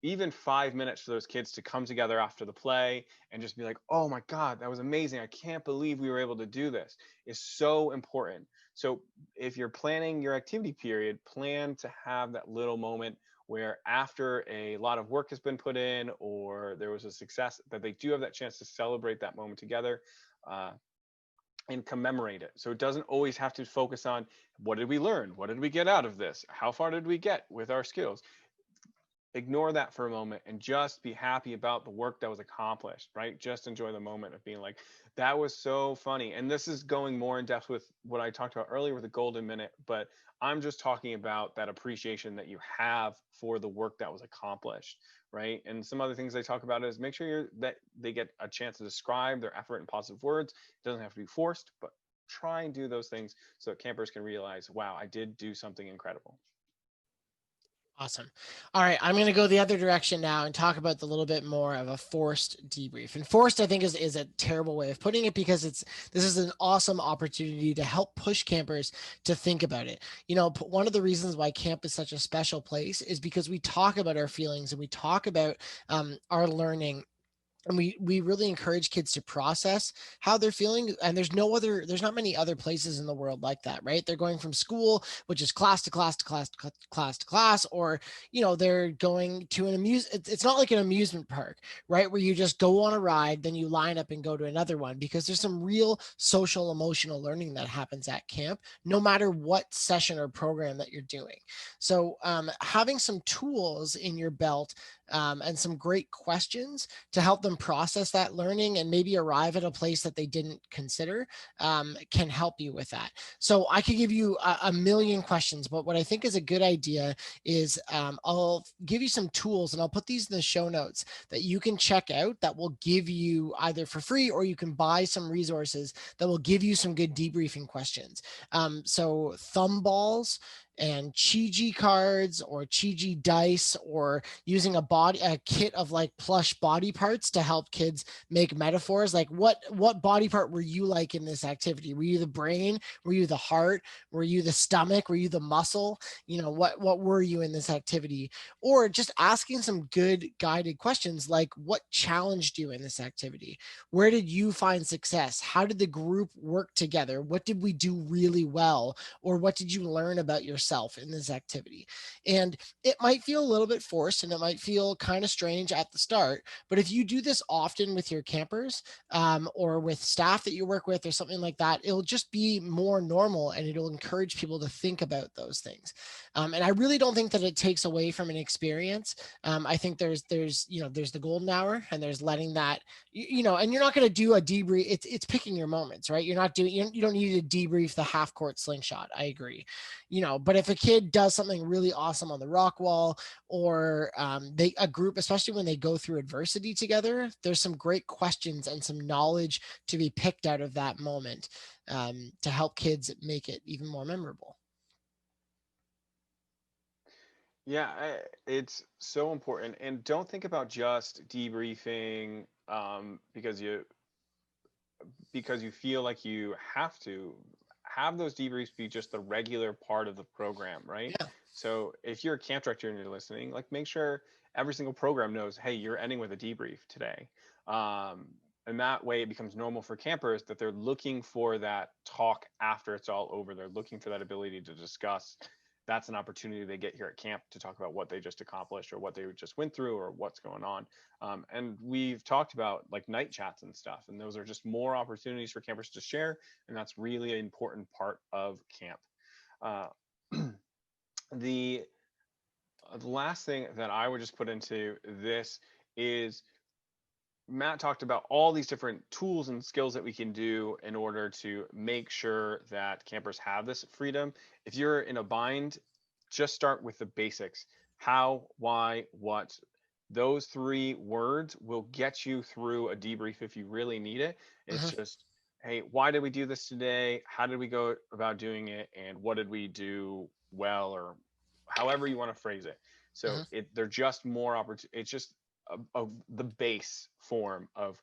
even 5 minutes for those kids to come together after the play and just be like, oh my God, that was amazing. I can't believe we were able to do this is so important. So if you're planning your activity period, plan to have that little moment where after a lot of work has been put in or there was a success, that they do have that chance to celebrate that moment together. And commemorate it. So it doesn't always have to focus on what did we learn? What did we get out of this? How far did we get with our skills? Ignore that for a moment and just be happy about the work that was accomplished, right? Just enjoy the moment of being like, that was so funny. And this is going more in depth with what I talked about earlier with the golden minute, but I'm just talking about that appreciation that you have for the work that was accomplished, right? And some other things I talk about is make sure that they get a chance to describe their effort in positive words. It doesn't have to be forced, but try and do those things so that campers can realize, wow, I did do something incredible. Awesome. All right, I'm going to go the other direction now and talk about the little bit more of a forced debrief. And forced, I think, is a terrible way of putting it because this is an awesome opportunity to help push campers to think about it. One of the reasons why camp is such a special place is because we talk about our feelings and we talk about our learning And we really encourage kids to process how they're feeling. And there's not many other places in the world like that, right? They're going from school, which is class to class to class to class to class, or they're going to it's not like an amusement park, right, where you just go on a ride, then you line up and go to another one, because there's some real social emotional learning that happens at camp, no matter what session or program that you're doing. So having some tools in your belt, and some great questions to help them process that learning and maybe arrive at a place that they didn't consider, can help you with that. So I could give you a million questions, but what I think is a good idea is, I'll give you some tools, and I'll put these in the show notes, that you can check out, that will give you either for free, or you can buy some resources that will give you some good debriefing questions. So thumb balls and Chi cards, or Chi dice, or using a kit of like plush body parts to help kids make metaphors. Like what body part were you like in this activity? Were you the brain? Were you the heart? Were you the stomach? Were you the muscle? What were you in this activity? Or just asking some good guided questions, like, what challenged you in this activity? Where did you find success? How did the group work together? What did we do really well? Or what did you learn about yourself in this activity? And it might feel a little bit forced, and it might feel kind of strange at the start, but if you do this often with your campers, or with staff that you work with or something like that, it'll just be more normal, and it'll encourage people to think about those things. And I really don't think that it takes away from an experience. I think there's the golden hour, and there's letting that, and you're not going to do a debrief. It's picking your moments, right? You don't need to debrief the half court slingshot. I agree. But if a kid does something really awesome on the rock wall, or a group, especially when they go through adversity together, there's some great questions and some knowledge to be picked out of that moment, to help kids make it even more memorable. Yeah, it's so important. And don't think about just debriefing, because you feel like you have to have those debriefs be just the regular part of the program, right? Yeah. So if you're a camp director and you're listening, like, make sure every single program knows, hey, you're ending with a debrief today. And that way it becomes normal for campers that they're looking for that talk after it's all over. They're looking for that ability to discuss. That's an opportunity they get here at camp to talk about what they just accomplished, or what they just went through, or what's going on. And we've talked about like night chats and stuff, and those are just more opportunities for campers to share, and that's really an important part of camp. Uh, the the last thing that I would just put into this is, Matt talked about all these different tools and skills that we can do in order to make sure that campers have this freedom. If you're in a bind, just start with the basics: how, why, what. Those three words will get you through a debrief if you really need it. It's Mhm. just, hey, why did we do this today? How did we go about doing it? And what did we do well? Or however you want to phrase it. So Mhm. they're just more opportunity. It's just the base form of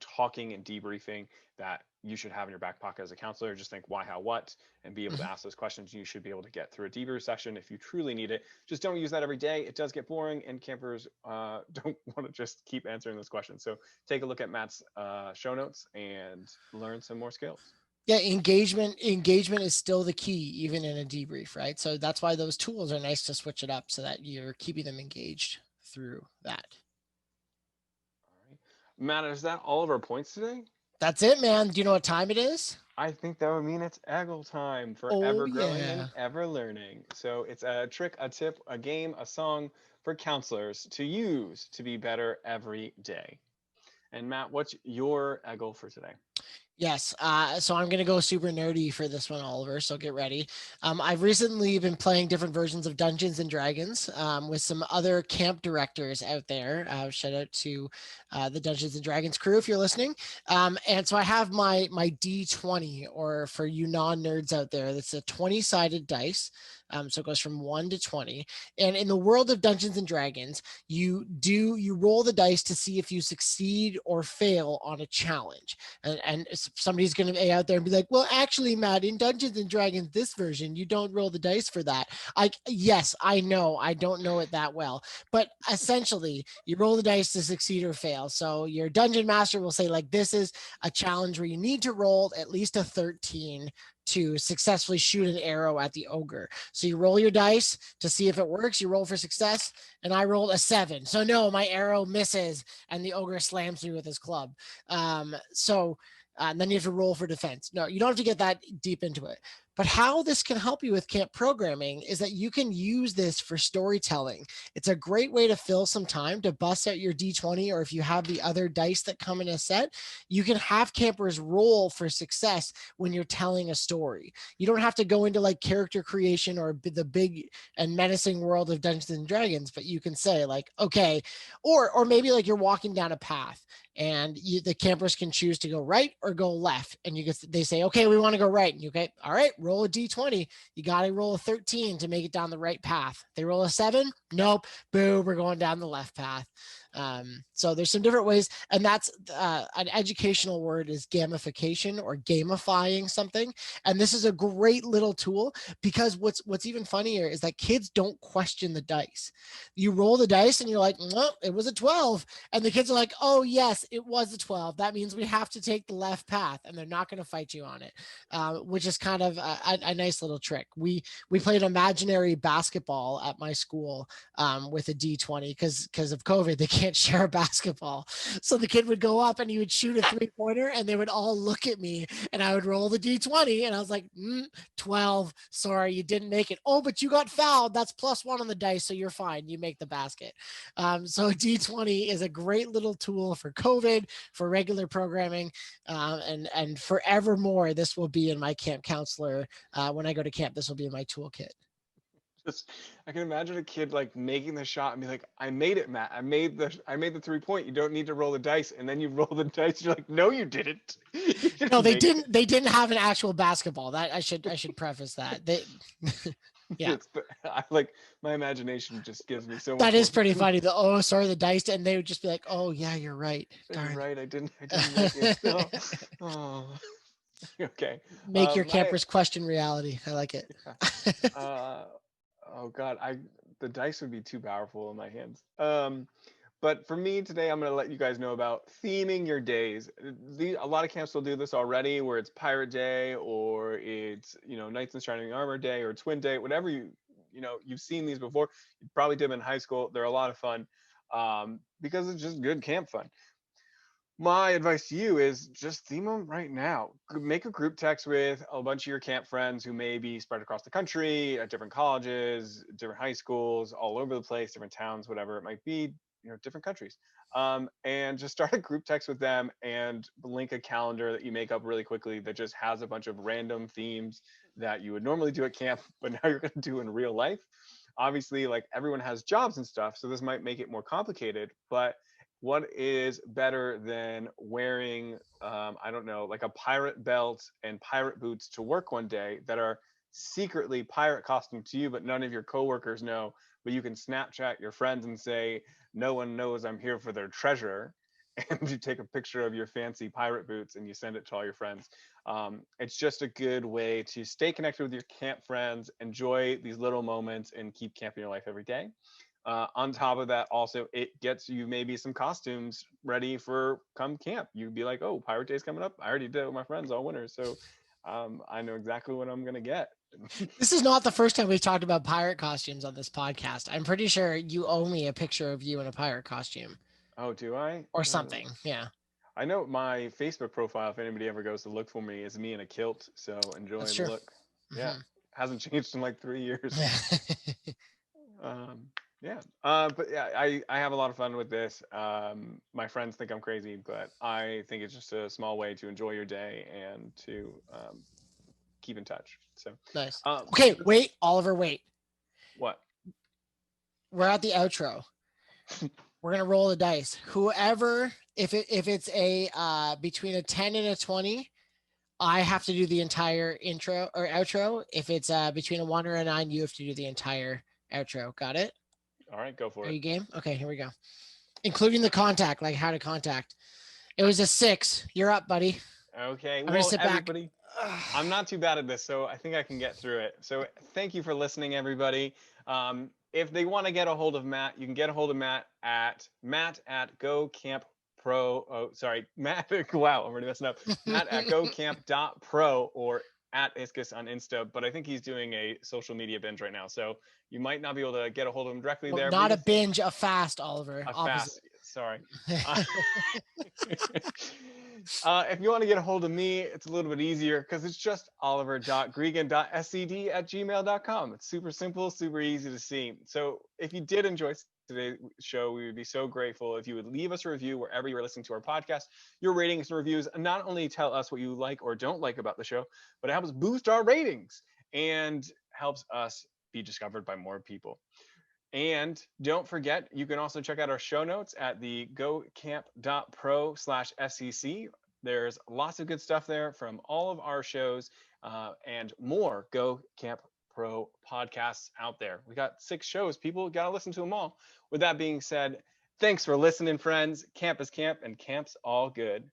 talking and debriefing that you should have in your back pocket as a counselor. Just think why, how, what, and be able to Mhm. ask those questions. You should be able to get through a debrief session if you truly need it. Just don't use that every day. It does get boring, and campers don't want to just keep answering those questions. So take a look at Matt's show notes and learn some more skills. Yeah, engagement is still the key, even in a debrief, right? So that's why those tools are nice to switch it up, so that you're keeping them engaged through that. All right, Matt, is that all of our points today? That's it, man. Do you know what time it is? I think that would mean it's E.G.E.L time for Oh ever growing and yeah. ever learning. So it's a trick, a tip, a game, a song for counselors to use to be better every day. And Matt, what's your E.G.E.L for today? Yes. So I'm going to go super nerdy for this one, Oliver. So get ready. I've recently been playing different versions of Dungeons and Dragons, with some other camp directors out there. Shout out to the Dungeons and Dragons crew if you're listening. And so I have my D20, or for you non-nerds out there, that's a 20-sided dice. So it goes from 1 to 20. And in the world of Dungeons and Dragons, you roll the dice to see if you succeed or fail on a challenge. And somebody's going to be out there and be like, well, actually, Matt, in Dungeons and Dragons, this version, you don't roll the dice for that. Yes, I know. I don't know it that well, but essentially you roll the dice to succeed or fail. So your dungeon master will say like, this is a challenge where you need to roll at least a 13 to successfully shoot an arrow at the ogre. So you roll your dice to see if it works. You roll for success, and I rolled a 7. So no, my arrow misses, and the ogre slams me with his club. And then you have to roll for defense. No, you don't have to get that deep into it. But how this can help you with camp programming is that you can use this for storytelling. It's a great way to fill some time to bust out your D20, or if you have the other dice that come in a set, you can have campers roll for success when you're telling a story. You don't have to go into like character creation or the big and menacing world of Dungeons and Dragons, but you can say like, okay, or maybe like you're walking down a path and the campers can choose to go right or go left, and they say, okay, we want to go right, and you okay, all right, roll a D20. You got to roll a 13 to make it down the right path. They roll a 7, nope, boo, we're going down the left path. So there's some different ways, and that's an educational word is gamification or gamifying something. And this is a great little tool because what's even funnier is that kids don't question the dice. You roll the dice and you're like, no, it was a 12, and the kids are like, oh yes, it was a 12. That means we have to take the left path, and they're not going to fight you on it, which is kind of a nice little trick. We played imaginary basketball at my school with a D20 because of COVID. They can't share a basketball. So the kid would go up and he would shoot a 3-pointer, and they would all look at me, and I would roll the D20, and I was like, 12. Sorry, you didn't make it. Oh, but you got fouled. That's +1 on the dice, so you're fine. You make the basket. So D20 is a great little tool for COVID, for regular programming, and forevermore. This will be in my camp counselor. When I go to camp, this will be in my toolkit. Just, I can imagine a kid like making the shot and be like, I made it, Matt. I made the 3-point. You don't need to roll the dice. And then you roll the dice. You're like, no, you didn't. You didn't No, they make it." didn't. They didn't have an actual basketball. That I should preface that. Yeah, I like, my imagination just gives me so much. that is pretty funny. The dice, and they would just be like, oh yeah, you're right. You're Darn. right. I didn't make it. No. Oh. Okay. Make your campers question reality. I like it. Oh God, the dice would be too powerful in my hands. But for me today, I'm going to let you guys know about theming your days. A lot of camps will do this already, where it's Pirate Day, or it's Knights in Shining Armor Day, or Twin Day, whatever you've seen these before. You probably did them in high school. They're a lot of fun because it's just good camp fun. My advice to you is just theme them right now. Make a group text with a bunch of your camp friends who may be spread across the country, at different colleges, different high schools, all over the place, different towns, whatever it might be, different countries. And just start a group text with them and link a calendar that you make up really quickly that just has a bunch of random themes that you would normally do at camp, but now you're going to do in real life. Obviously, like everyone has jobs and stuff, so this might make it more complicated, but what is better than wearing I don't know, like a pirate belt and pirate boots to work one day that are secretly pirate costume to you, but none of your coworkers know, but you can Snapchat your friends and say, no one knows I'm here for their treasure, and you take a picture of your fancy pirate boots and you send it to all your friends. It's just a good way to stay connected with your camp friends, enjoy these little moments, and keep camp in your life every day. On top of that, also, it gets you maybe some costumes ready for come camp. You'd be like, oh, Pirate Day's coming up. I already did it with my friends all winter, so I know exactly what I'm going to get. This is not the first time we've talked about pirate costumes on this podcast. I'm pretty sure you owe me a picture of you in a pirate costume. Oh, do I? Or something, yeah. I know my Facebook profile, if anybody ever goes to look for me, is me in a kilt, so enjoy the look. Yeah, hasn't changed in like 3 years. But yeah, I have a lot of fun with this. My friends think I'm crazy, but I think it's just a small way to enjoy your day and to keep in touch. So nice. Okay, wait, Oliver, wait. What? We're at the outro. We're gonna roll the dice. Whoever, if it's a between a 10 and a 20, I have to do the entire intro or outro. If it's between a 1 or a 9, you have to do the entire outro. Got it? All right, go for it. Are you game? Okay, here we go. Including the contact, like how to contact. It was a 6. You're up, buddy. Okay. I'm gonna Well, sit back. everybody, I'm not too bad at this, so I think I can get through it. So thank you for listening, everybody. If they want to get a hold of Matt, you can get a hold of Matt at Go Camp Pro. Oh, sorry, Matt. Wow, I'm already messing up. Matt at GoCamp.pro or at Iskus on Insta. But I think he's doing a social media binge right now, so you might not be able to get a hold of him directly Well, there. But you not a can still binge, a fast, Oliver. a Opposite. fast. Sorry. Uh, if you want to get a hold of me, it's a little bit easier because it's just oliver.gregan.scd@gmail.com. It's super simple, super easy to see. So if you did enjoy today's show, we would be so grateful if you would leave us a review wherever you are listening to our podcast. Your ratings and reviews not only tell us what you like or don't like about the show, but it helps boost our ratings and helps us be discovered by more people. And don't forget, you can also check out our show notes at the gocamp.pro/SEC. There's lots of good stuff there from all of our shows and more Go Camp Pro podcasts out there. We got 6 shows. People got to listen to them all. With that being said, thanks for listening, friends. Camp is camp and camp's all good.